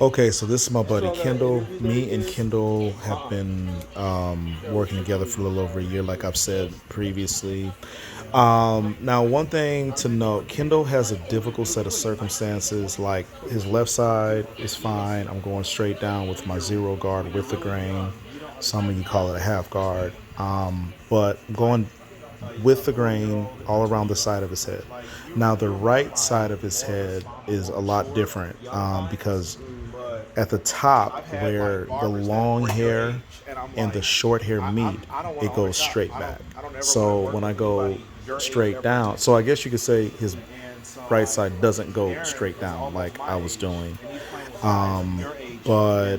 Okay, so this is my buddy Kendall. Me and Kendall have been working together for a little over a year, like I've said previously. Now, one thing to note, Kendall has a difficult set of circumstances. Like his left side is fine. I'm going straight down with my zero guard with the grain. Some of you call it a half guard. But going with the grain all around the side of his head. Now, the right side of his head is a lot different because at the top where the long hair and the short hair meet, it goes straight back. So when I go straight down, so I guess you could say his right side doesn't go straight down like I was doing. But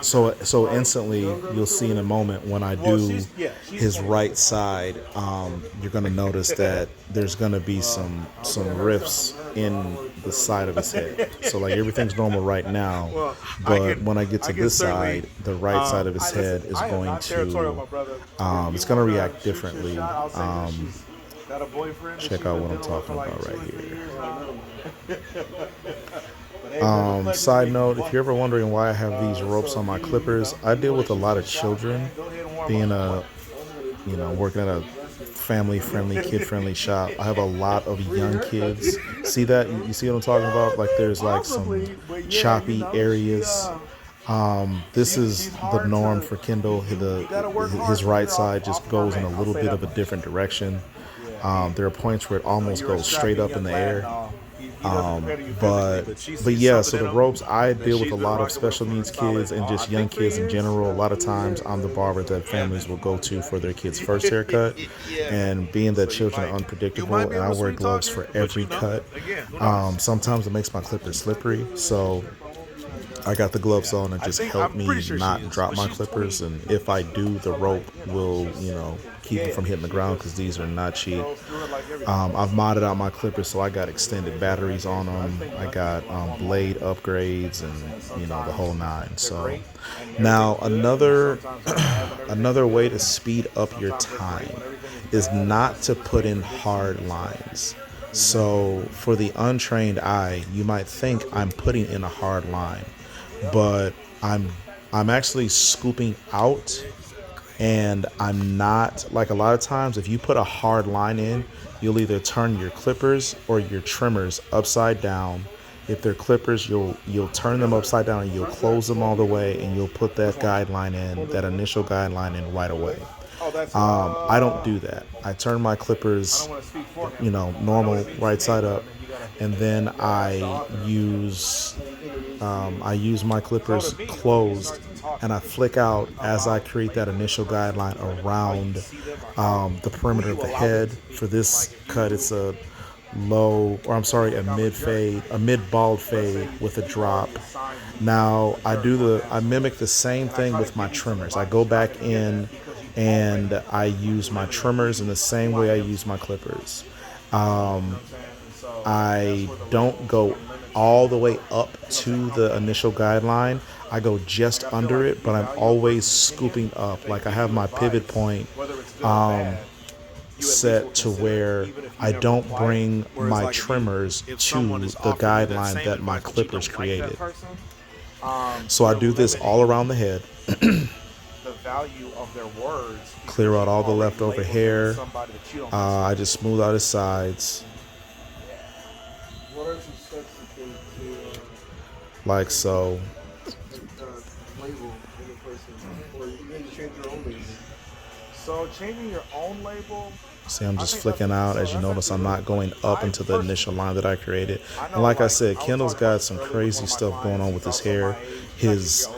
so instantly you'll see in a moment when I do his right side, you're gonna notice that there's gonna be some rifts in the side of his head. So like everything's normal right now, but when I get to this side, the right side of his head is going to it's gonna react differently. Check out what I'm talking about right here. Side note, if you're ever wondering why I have these ropes on my clippers, I deal with a lot of children. Being working at a family-friendly, kid-friendly shop, I have a lot of young kids. See that? You see what I'm talking about? Like there's like some choppy areas. This is the norm for Kendall. His right side just goes in a little bit of a different direction. There are points where it almost goes straight up in the air. But yeah, so the ropes, I deal with a lot of special needs kids and just young kids in general. A lot of times I'm the barber that families will go to for their kids' first haircut. And being that children are unpredictable and I wear gloves for every cut, sometimes it makes my clippers slippery. So I got the gloves on and just help me not drop my clippers. And if I do, the rope will, keep them from hitting the ground because these are not cheap. I've modded out my clippers, so I got extended batteries on them. I got blade upgrades and the whole nine. So now another way to speed up your time is not to put in hard lines. So for the untrained eye, you might think I'm putting in a hard line, but I'm actually scooping out, and I'm not. Like a lot of times if you put a hard line in, you'll either turn your clippers or your trimmers upside down. If they're clippers, you'll turn them upside down and you'll close them all the way and you'll put that guideline in, that initial guideline in right away. I don't do that. I turn my clippers, normal right side up, and then I use my clippers closed, and I flick out as I create that initial guideline around the perimeter of the head. For this cut, it's a a mid bald fade with a drop. Now I mimic the same thing with my trimmers. I go back in and I use my trimmers in the same way I use my clippers. I don't go all the way up to the initial guideline. I go just under it, but I'm always scooping up. Like I have my pivot point set to where I don't bring my trimmers to the guideline that my clippers created. So I do this all around the head. Clear out all the leftover hair. I just smooth out his sides. Like so. So changing your own label. See, I'm just flicking out. As you notice, I'm not going up into the initial line that I created. And like I said, Kendall's got some crazy stuff going on with his hair. His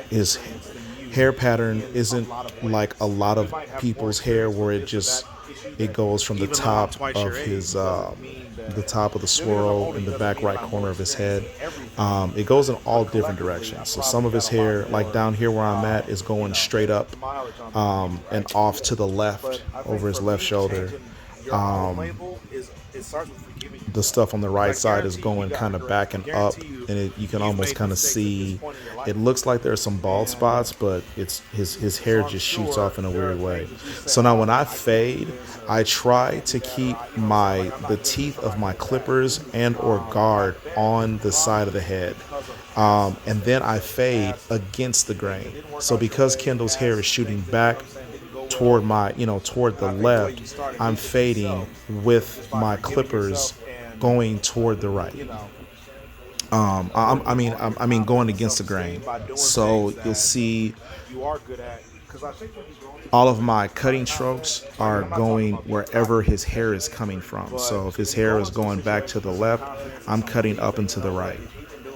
his hair pattern isn't like a lot of people's hair where it goes from the top of his the top of the swirl in the back right corner of his head. It goes in all different directions. So some of his hair, like down here where I'm at, is going straight up and off to the left over his left shoulder. the stuff on the right side is going kind of back and up, and you can almost kind of see. It looks like there's some bald spots, but it's his hair just shoots off in a weird way. So now when I fade, I try to keep the teeth of my clippers and or guard on the side of the head. And then I fade against the grain. So because Kendall's hair is shooting back toward toward the left, I'm fading with my clippers going toward the right. I mean going against the grain. So you'll see all of my cutting strokes are going wherever his hair is coming from. So if his hair is going back to the left, I'm cutting up and to the right.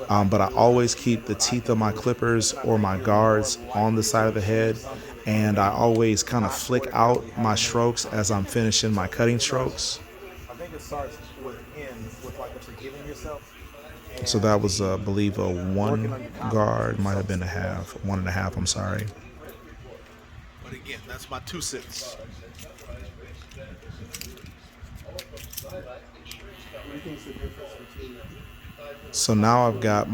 But I always keep the teeth of my clippers or my guards on the side of the head, and I always kind of flick out my strokes as I'm finishing my cutting strokes. I think it starts with like a forgiving yourself. So that was, I believe, a one guard, might have been a half, 1.5. I'm sorry. But again, that's my 2 cents. So now I've got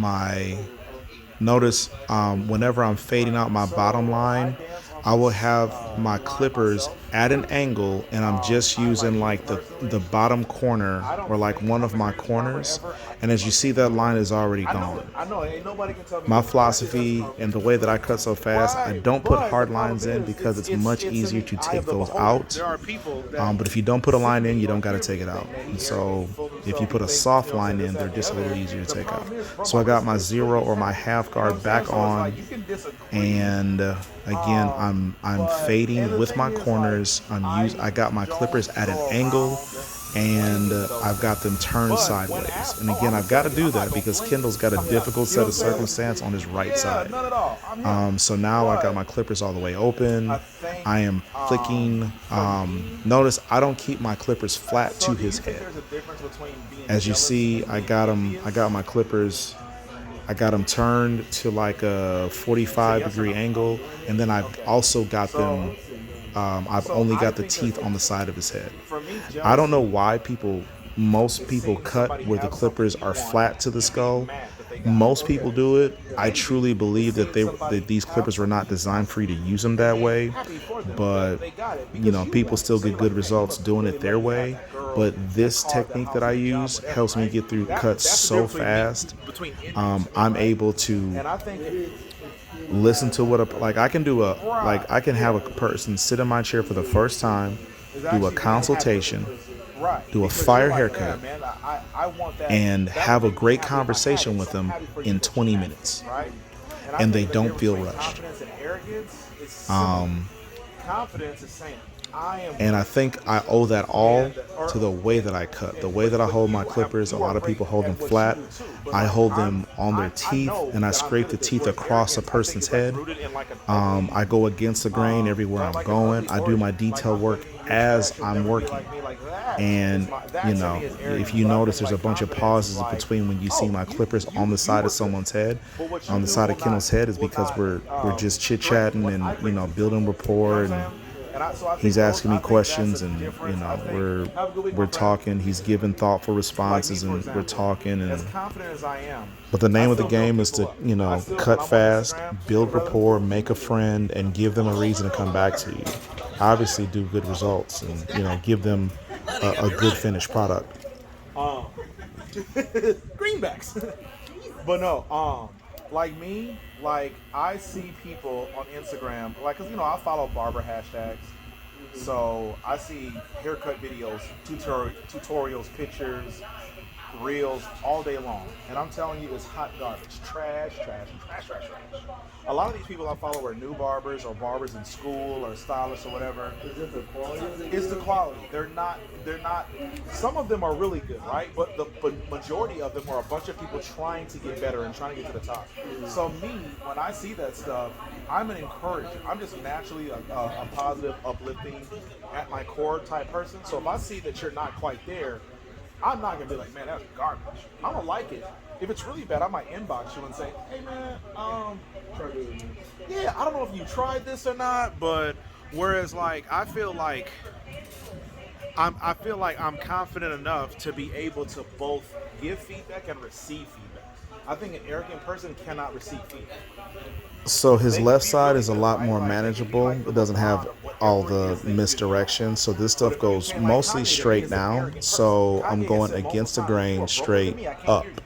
notice whenever I'm fading out my bottom line, I will have my clippers at an angle, and I'm just using like the bottom corner or like one of my corners. And as you see, that line is already gone. My philosophy and the way that I cut so fast, I don't put hard lines in because it's much easier to take those out. But if you don't put a line in, you don't got to take it out. And so if you put a soft line in, they're just a little easier to take out. So I got my 0 or my half guard back on, and again, I'm fading with my corners. I got my clippers at an angle, and I've got them turned sideways. And again, I've got to do that because Kendall's got a difficult set of circumstance on his right side. So now I got my clippers all the way open. I am flicking. Notice I don't keep my clippers flat to his head. As you see, I got my clippers. I got them turned to like a 45-degree angle, and then I've also got them. I've only got the teeth on the side of his head. I don't know why most people cut where the clippers are flat to the skull. Most people do it. I truly believe that these clippers were not designed for you to use them that way, but people still get good results doing it their way. But this technique that I use helps me get through cuts so fast. I'm able to listen to I can have a person sit in my chair for the first time, do a consultation, do a fire haircut, and have a great conversation with them in 20 minutes, and they don't feel rushed. And I think I owe that all to the way that I cut, the way that I hold my clippers. A lot of people hold them flat. I hold them on their teeth, and I scrape the teeth across a person's head. I go against the grain everywhere I'm going. I do my detail work as I'm working. And, if you notice, there's a bunch of pauses between when you see my clippers on the side of someone's head. On the side of Kendall's head is because we're just chit-chatting and, building rapport, and he's asking me questions, and we're talking. He's giving thoughtful responses, and we're talking. But the name of the game is to cut fast, build rapport, make a friend, and give them a reason to come back to you. Obviously, do good results, and give them a good finished product. Greenbacks. But no, like me, I see people on Instagram, cause I follow barber hashtags, so I see haircut videos, tutorials, pictures, reels all day long, and I'm telling you, it's hot garbage, trash. A lot of these people I follow are new barbers or barbers in school or stylists or whatever. Is it the quality? It's the quality. They're not. Some of them are really good, right? But the majority of them are a bunch of people trying to get better and trying to get to the top. So me, when I see that stuff, I'm an encourager. I'm just naturally a positive, uplifting, at my core type person. So if I see that you're not quite there, I'm not gonna be like, man, that's garbage. I'm gonna like it. If it's really bad, I might inbox you and say, hey man, yeah, I don't know if you tried this or not, but whereas I feel like I feel like I'm confident enough to be able to both give feedback and receive feedback. I think an arrogant person cannot receive feedback. So his They can left be side really is a good, lot right? more Like they can be manageable. like the It doesn't LeBron have of all whatever it the is they do. misdirection. So this But stuff if you goes say like mostly Kanye to me straight is an down. arrogant person, So I'm Kanye has going said multiple against the times, "If you grain are broken to straight me, I can't hear up. you."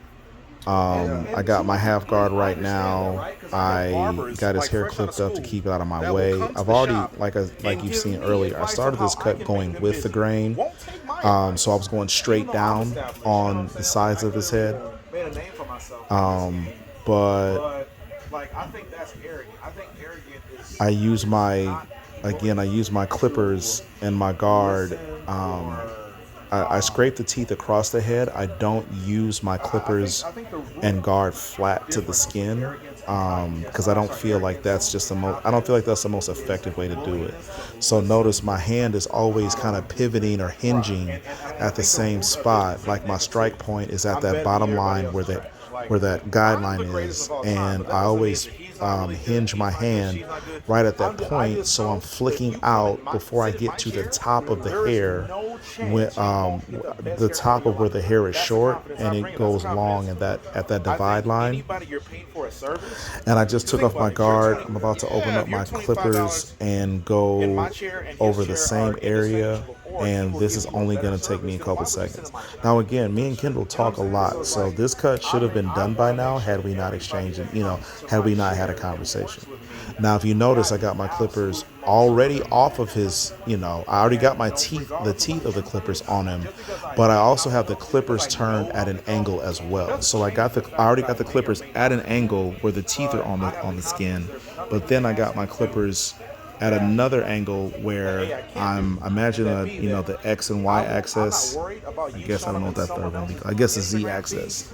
And I to got my a half degree, guard I right understand that, now. right? Because I know I barbers got his like hair fresh out of clipped up to school keep it out of my that will way. come to I've the already, shop like and you've give seen me earlier, I advice on started this how I cut can make going them with the busy. grain. Won't take my So I advice, was going even straight though I'm down established. You know what I'm on the saying? Like I sides of could his have head. made a name for myself in this game, But but like I think that's arrogant. I think arrogant I is use my, not again, I willing use my to clippers and my guard. listen Um, or I scrape the teeth across the head. I don't use my clippers I think the and root guard flat to the difference between skin arrogance and cockiness, because I I'm don't sorry, feel like that's arrogance just the and most. I don't feel like that's confidence the most is effective way to do it. willingness to So listen. notice my hand is always kind of pivoting or Right. hinging And I at the think the same root of it is the spot. same Like my thing as too. strike point is at I'm that better than you, bottom everybody line else is trash. Like where that I'm the guideline greatest is, of all time, and but that I doesn't mean always that he's not really good, hinge he's my not good, hand she's not good. right at that I point, just so I'm know that if flicking you come in out my before I sit in get my to the chair, top of the there is hair, no when chance you won't get the best the haircut of top your of where life. the hair is That's the short confidence and I it bring. That's the goes long confidence. at that I divide think line. anybody you're paying for a service, And I just because took think off my about it. If you're guard. 20, I'm about to open yeah, up if you're my $25 clippers and in go my chair and his over the chair are same area. indistinguishable, or he And will this give is you a only better going to take me service, a then couple why would you sit in seconds. my chair? Now, again, me and Kendall You know what talk I'm a saying? So lot. it's So like this cut should have been I done by want to make now sure had we not everybody exchanged, that you know, comes to had my we not had a chair and conversation. works with me Now, if you notice, got I the got my clippers absolute most already amazing off of service. his, I already got my No, teeth, the regardless of my teeth of the comfort, clippers on him, just because I but I think also I'm the have the GOAT, just because clippers I turned know at I'm an the GOAT, angle as well. doesn't So change the I fact already that I got the may or clippers may at not an be the GOAT. angle where the teeth are But on I have on the the confidence. skin, There's nothing but you can then I got ask my me to do clippers at that another angle that where A, I can't do, and imagine that B, that the X and Y I'm not axis. worried about I you guess I showing don't up know in what that third someone one. else's I guess the Z Instagram feed axis.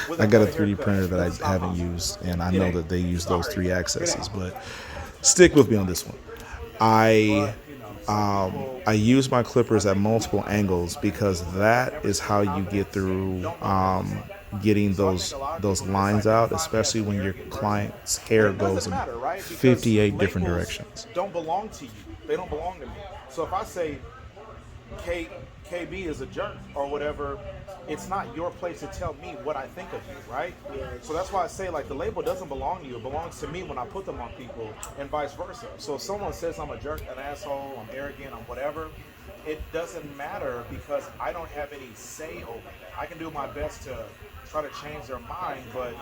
with I a got a better 3D haircut printer that because it's I not haven't possible. used, and I It know ain't. that they use those Sorry, three it axes. ain't. But stick with me on this one. I But some people I use my clippers at multiple angles because that never is see how the you get confidence, through don't know what it looks like. getting So I think a lot of those people lines out, misidentify me as especially an when your arrogant person. client's And hair it goes doesn't in matter, right? Because 58 different labels directions. don't belong to you. They don't belong to me. So if I say K, KB is a jerk or whatever, it's not your place to tell me what I think of you, right? So that's why I say like the label doesn't belong to you. It belongs to me when I put them on people and vice versa. So if someone says I'm a jerk, an asshole, I'm arrogant, I'm whatever, it doesn't matter because I don't have any say over that. I can do my best to try to change their mind, but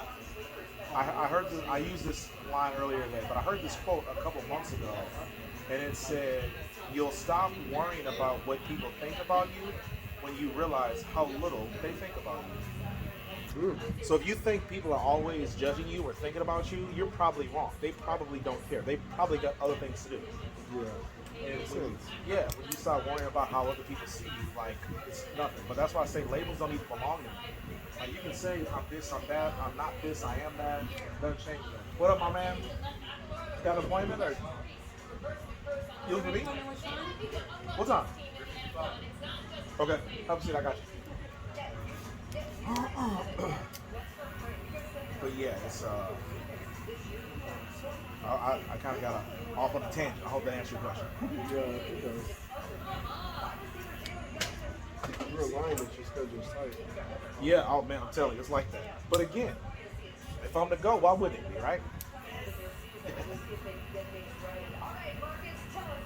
I heard this, I used this line earlier today, but I heard this quote a couple months ago, and it said, "You'll stop worrying about what people think about you when you realize how little they think about you." So if you think people are always judging you or thinking about you, you're probably wrong. They probably don't care. They probably got other things to do. Yeah. And when you start worrying about how other people see you, like it's nothing. But that's why I say labels don't even belong to me. Like you can say I'm this, I'm that, I'm not this, I am that. Doesn't change that. What up, my man? Got an appointment or you looking for me? What time? Okay, have a seat. I got you. But yeah, it's I kind of got off on a tangent. I hope that answered your question. Yeah, it does. You're lying that your schedule's tight. Yeah, oh man, I'm telling you, it's like that. But again, if I'm to go, why wouldn't it be, right?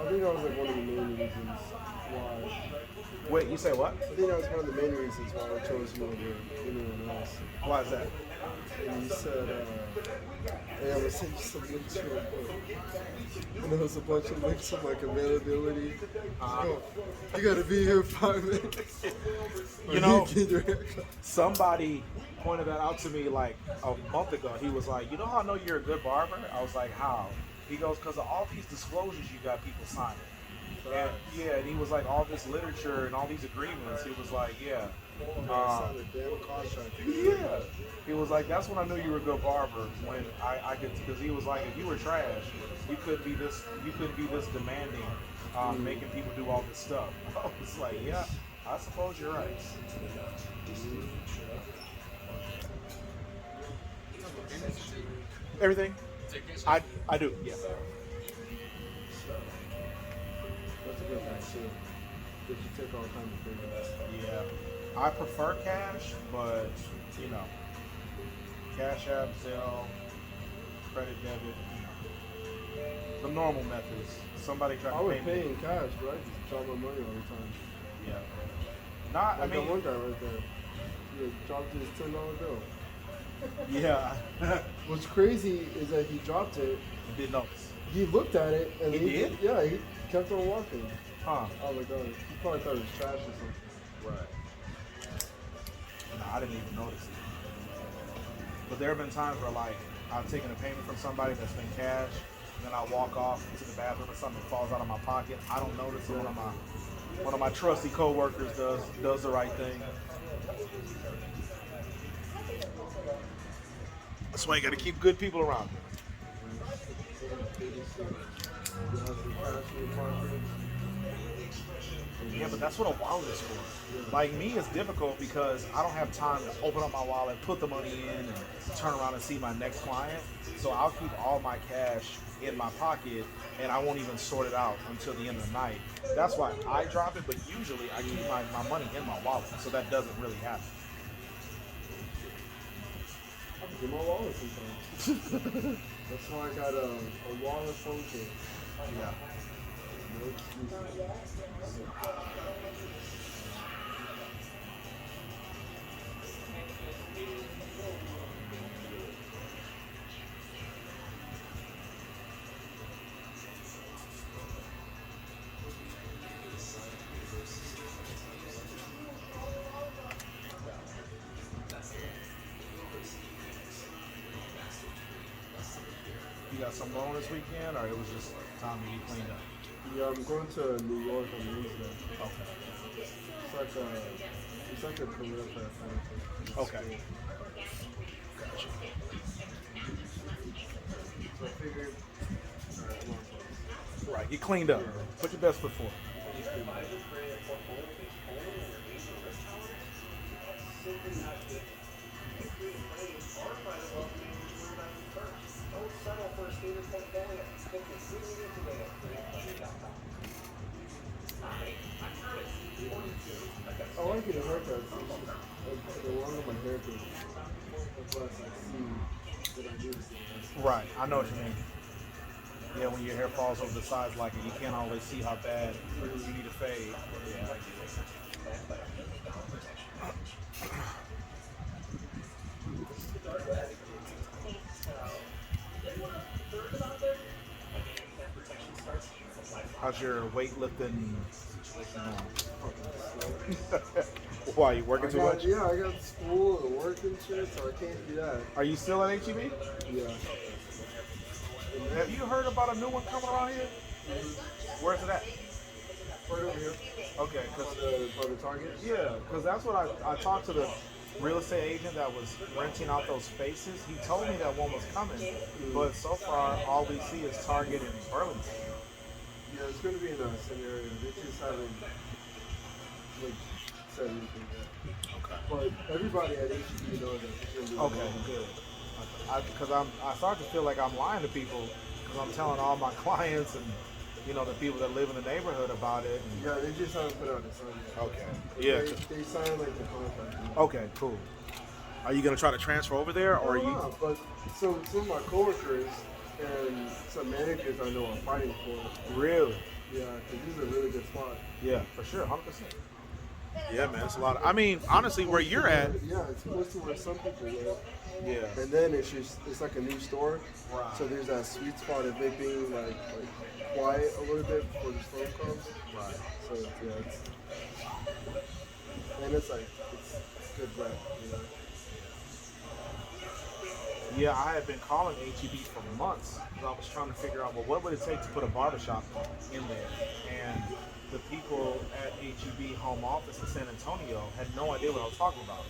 I think that was like one of the main reasons why. Wait, you say what? I think that was one of the main reasons why I chose you over anyone else. Why is that? And you said, hey, I'm gonna send you some links real quick. And there was a bunch of links of like availability. Oh, you gotta be here in 5 minutes. You know, get your haircut. somebody pointed that out to me like a month ago. He was like, you know how I know you're a good barber? I was like, how? He goes, because of all these disclosures you got people signing. And yeah, and he was like, all this literature and all these agreements. He was like, yeah. Signed a damn contract. Yeah. He was like, that's when I knew you were a good barber. When I could, because he was like, if you were trash, you couldn't be this demanding, making people do all this stuff. I was like, yeah, I suppose you're right. Everything? I do, yeah. That's a good thing too. that you take all kinds of payments. Yeah, I prefer cash, but you know, Cash App, Zelle, credit, debit, the normal methods. Somebody tried I to would pay pay me. in cash, but I just drop my money all the time. Yeah, not. I Like that mean, one guy right there. He dropped his $10 bill. yeah, What's crazy is that he dropped it. didn't notice. He looked at it and He did? Yeah, he kept on walking. Huh? Oh my god, he probably thought it was trash or something. Right. No, I didn't even notice it. But there have been times where like I've taken a payment from somebody that's been cash, and then I walk off to the bathroom and something falls out of my pocket. I don't notice it. One of my trusty coworkers does the right thing. That's why you got to keep good people around. Yeah, but that's what a wallet is for. Like me, it's difficult because I don't have time to open up my wallet, put the money in, and turn around and see my next client. So I'll keep all my cash in my pocket, and I won't even sort it out until the end of the night. That's why I drop it, but usually I keep my money in my wallet, so that doesn't really happen. In my wallet sometimes. That's why I got a wallet phone case. Yeah. No excuses. You got some going this weekend, or it was just time to get cleaned up? Yeah, I'm going to New York on Wednesday. Okay. It's like a career fair kind of thing. Okay. Gotcha. So I figured, alright, I'm on place. Right, get cleaned up. Put your best foot forward. I like getting haircuts. The longer my hair gets, the less I see that I do this. Right, I know what you mean. Yeah, when your hair falls over the sides like it, you can't always see how bad you need to fade. Yeah, I get it. How's your weightlifting situation now? Why, you working too much? Yeah, I got school and work and shit, so I can't do that. Are you still at HEB? Yeah. Have you heard about a new one coming around here? Where's it at? Right over here. Okay, because By the Target. yeah, because that's what I talked to the real estate agent that was renting out those spaces. He told me that one was coming, but so far all we see is Target in Burlington. Yeah, it's going to be in that same area. They just haven't like said anything yet. Okay. But everybody at HEB knows that it's going to be Okay, good. Because I start to feel like I'm lying to people because I'm telling all my clients and the people that live in the neighborhood about it. And, Yeah, they just haven't put out the sign yet. okay. Yeah. They signed like the contract. Okay. Cool. Are you gonna try to transfer over there, or are you? No, but so some of my coworkers and some managers I know are fighting for it. Really? Yeah, because this is a really good spot. Yeah, for sure, 100%. Yeah, man, it's a lot. I mean, honestly, where you're at. Yeah, it's close to where some people live. Yeah. And then it's like a new store. Right. So there's that sweet spot of it being like quiet a little bit before the storm comes. Right. So yeah, it's good rent, you know. Yeah, I had been calling HEB for months because I was trying to figure out, well, what would it take to put a barbershop in there? And the people at HEB home office in San Antonio had no idea what I was talking about.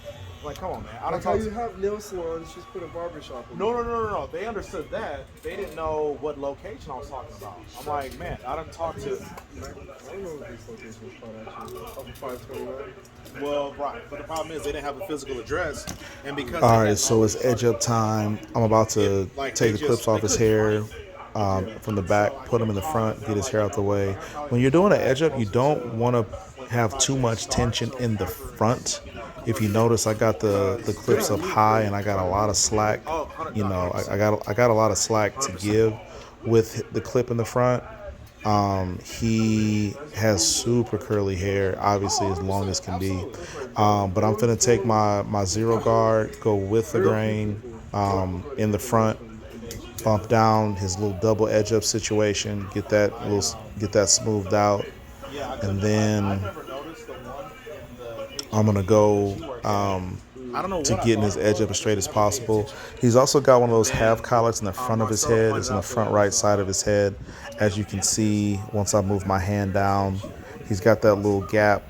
Like, come on, man. I don't Like how talk you to... have nail salons, just put a barbershop in No. They understood that. They didn't know what location I was talking about. I'm like, man, I didn't talk to... I don't know what this location was called actually. Up 529. Well, right. But the problem is they didn't have a physical address. And because... All right, so it's edge up time. I'm about to Like, take they the clips just- off they his couldn't hair from the back, put him in the front, get his hair out the way. When you're doing an edge up, you don't want to have too much tension in the front. If you notice, I got the clips up high and I got a lot of slack. You know, I got a lot of slack to give with the clip in the front. He has super curly hair, obviously as long as can be. But I'm finna take my zero guard, go with the grain in the front, bump down his little double edge up situation, get that smoothed out, and then I'm gonna go to getting his edge up as straight as possible. He's also got one of those half collars in the front of his head. It's in the front right side of his head. As you can see, once I move my hand down, he's got that little gap.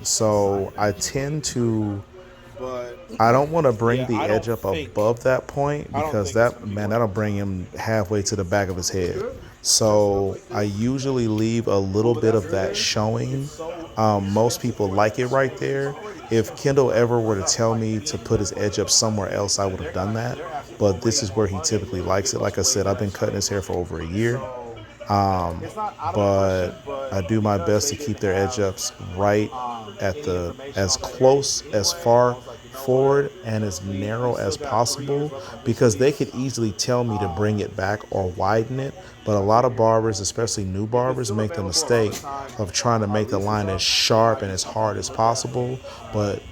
So I tend to, I don't want to bring the edge up above that point because that'll bring him halfway to the back of his head. So I usually leave a little bit of that showing. Most people like it right there. If Kendall ever were to tell me to put his edge up somewhere else, I would have done that. But this is where he typically likes it. Like I said, I've been cutting his hair for over a year. But I do my best to keep their edge ups right at as close, as far forward and as narrow as possible, because they could easily tell me to bring it back or widen it. But a lot of barbers, especially new barbers, make the mistake of trying to make the line as sharp and as hard as possible. But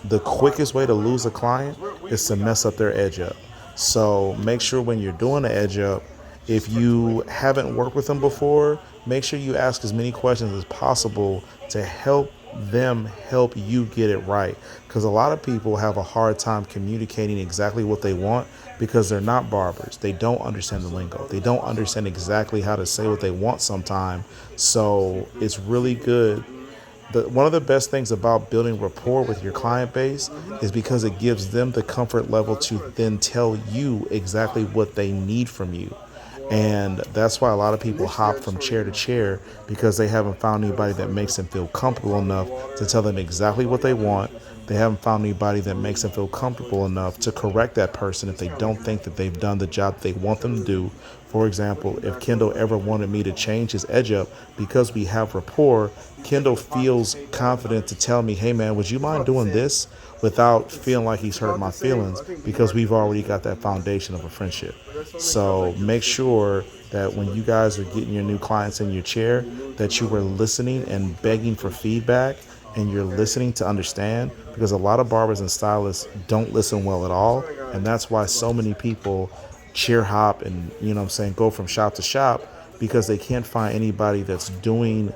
the quickest way to lose a client is to mess up their edge up. So make sure when you're doing the edge up, if you haven't worked with them before, make sure you ask as many questions as possible to help them help you get it right. Because a lot of people have a hard time communicating exactly what they want because they're not barbers. They don't understand the lingo. They don't understand exactly how to say what they want sometimes. So it's really good. One of the best things about building rapport with your client base is because it gives them the comfort level to then tell you exactly what they need from you. And that's why a lot of people hop from chair to chair, because they haven't found anybody that makes them feel comfortable enough to tell them exactly what they want. They haven't found anybody that makes them feel comfortable enough to correct that person if they don't think that they've done the job they want them to do. For example, if Kendall ever wanted me to change his edge up, because we have rapport, Kendall feels confident to tell me, hey man, would you mind doing this, without feeling like he's hurt my feelings, because we've already got that foundation of a friendship. So make sure that when you guys are getting your new clients in your chair, that you are listening and begging for feedback, and you're listening to understand, because a lot of barbers and stylists don't listen well at all. And that's why so many people chair hop and, go from shop to shop, because they can't find anybody that's doing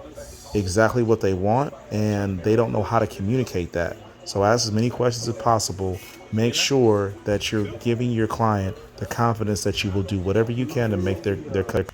exactly what they want, and they don't know how to communicate that. So ask as many questions as possible. Make sure that you're giving your client the confidence that you will do whatever you can to make their cut